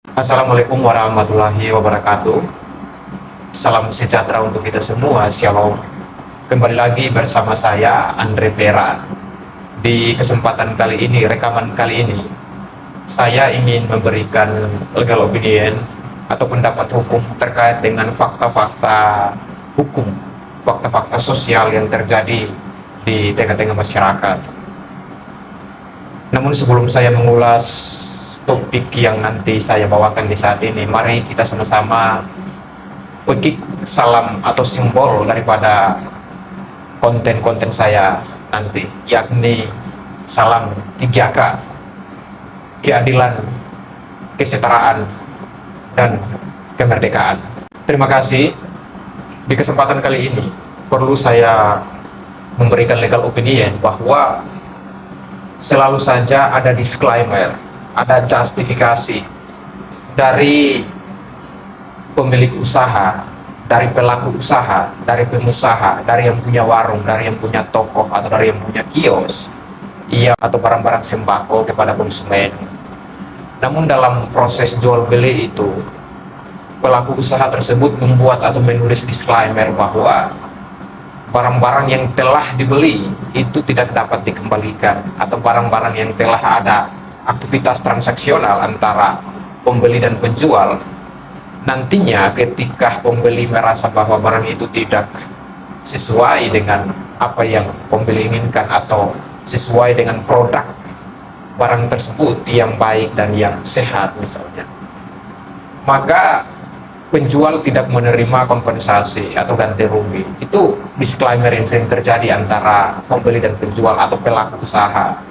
Assalamualaikum warahmatullahi wabarakatuh. Salam sejahtera untuk kita semua. Shalom. Kembali lagi bersama saya Andre Pera. Di kesempatan kali ini, rekaman kali ini, saya ingin memberikan legal opinion atau pendapat hukum terkait dengan fakta-fakta hukum, fakta-fakta sosial yang terjadi di tengah-tengah masyarakat. Namun sebelum saya mengulas topik yang nanti saya bawakan di saat ini, mari kita sama-sama petik salam atau simbol daripada konten-konten saya nanti, yakni salam 3K: keadilan, kesetaraan, dan kemerdekaan. Terima kasih. Di kesempatan kali ini perlu saya memberikan legal opinion bahwa selalu saja ada disclaimer, ada justifikasi dari pemilik usaha, dari pelaku usaha, dari pengusaha, dari yang punya warung, dari yang punya toko, atau dari yang punya kios, atau barang-barang sembako kepada konsumen. Namun dalam proses jual beli itu, pelaku usaha tersebut membuat atau menulis disclaimer bahwa barang-barang yang telah dibeli itu tidak dapat dikembalikan, atau barang-barang yang telah ada aktivitas transaksional antara pembeli dan penjual, nantinya ketika pembeli merasa bahwa barang itu tidak sesuai dengan apa yang pembeli inginkan atau sesuai dengan produk barang tersebut yang baik dan yang sehat misalnya, maka penjual tidak menerima kompensasi atau ganti rugi. Itu disclaimer yang sering terjadi antara pembeli dan penjual atau pelaku usaha.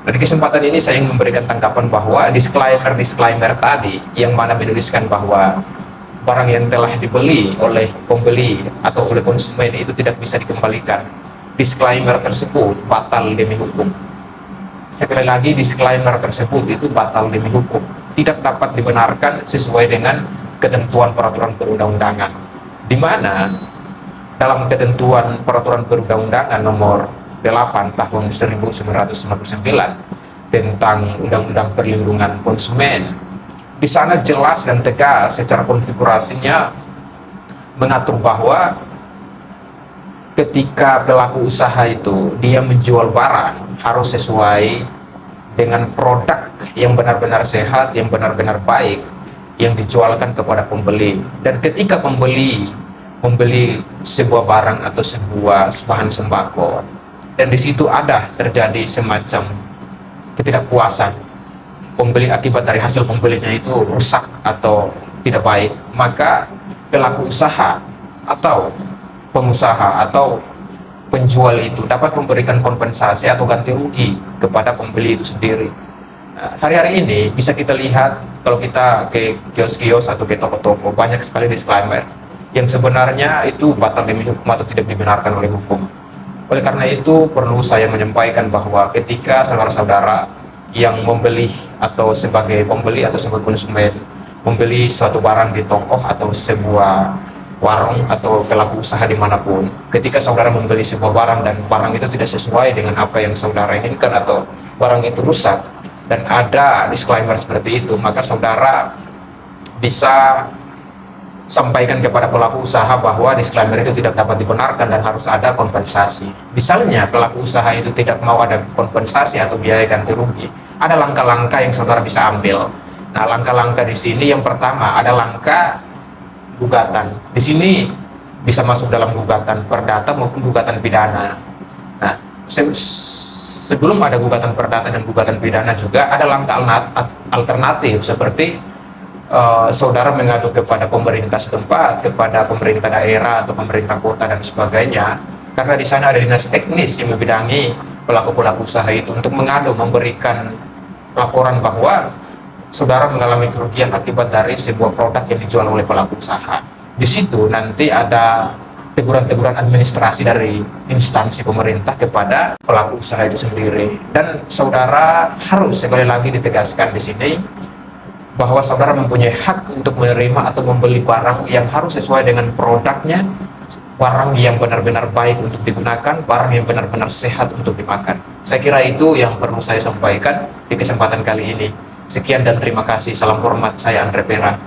Di kesempatan ini saya ingin memberikan tanggapan bahwa disclaimer tadi yang mana menuliskan bahwa barang yang telah dibeli oleh pembeli atau oleh konsumen itu tidak bisa dikembalikan, disclaimer tersebut batal demi hukum. Sekali lagi, disclaimer tersebut itu batal demi hukum, tidak dapat dibenarkan sesuai dengan ketentuan peraturan perundang-undangan, di mana dalam ketentuan peraturan perundang-undangan nomor 8 tahun 1999 tentang Undang-Undang Perlindungan Konsumen, di sana jelas dan tegas secara konfigurasinya mengatur bahwa ketika pelaku usaha itu dia menjual barang harus sesuai dengan produk yang benar-benar sehat, yang benar-benar baik, yang dijualkan kepada pembeli. Dan ketika pembeli membeli sebuah barang atau sebuah bahan sembako, dan di situ ada terjadi semacam ketidakpuasan pembeli akibat dari hasil pembelinya itu rusak atau tidak baik, maka pelaku usaha atau pengusaha atau penjual itu dapat memberikan kompensasi atau ganti rugi kepada pembeli itu sendiri. Nah, hari-hari ini bisa kita lihat kalau kita ke kios-kios atau ke toko-toko, banyak sekali disclaimer yang sebenarnya itu batal demi hukum atau tidak dibenarkan oleh hukum. Oleh karena itu perlu saya menyampaikan bahwa ketika saudara-saudara yang membeli atau sebagai pembeli atau sebagai konsumen membeli suatu barang di toko atau sebuah warung atau pelaku usaha dimanapun, ketika saudara membeli sebuah barang dan barang itu tidak sesuai dengan apa yang saudara inginkan atau barang itu rusak dan ada disclaimer seperti itu, maka saudara bisa sampaikan kepada pelaku usaha bahwa disclaimer itu tidak dapat dibenarkan dan harus ada kompensasi. Misalnya pelaku usaha itu tidak mau ada kompensasi atau biaya ganti rugi, ada langkah-langkah yang saudara bisa ambil. Nah, langkah-langkah di sini yang pertama ada langkah gugatan. Di sini bisa masuk dalam gugatan perdata maupun gugatan pidana. Nah, sebelum ada gugatan perdata dan gugatan pidana juga ada langkah alternatif seperti saudara mengadu kepada pemerintah setempat, kepada pemerintah daerah atau pemerintah kota dan sebagainya, karena di sana ada dinas teknis yang membidangi pelaku-pelaku usaha itu untuk mengadu, memberikan laporan bahwa saudara mengalami kerugian akibat dari sebuah produk yang dijual oleh pelaku usaha. Di situ nanti ada teguran-teguran administrasi dari instansi pemerintah kepada pelaku usaha itu sendiri, dan saudara harus sekali lagi ditegaskan di sini bahwa saudara mempunyai hak untuk menerima atau membeli barang yang harus sesuai dengan produknya, barang yang benar-benar baik untuk digunakan, barang yang benar-benar sehat untuk dimakan. Saya kira itu yang perlu saya sampaikan di kesempatan kali ini. Sekian dan terima kasih. Salam hormat, saya Andre Pera.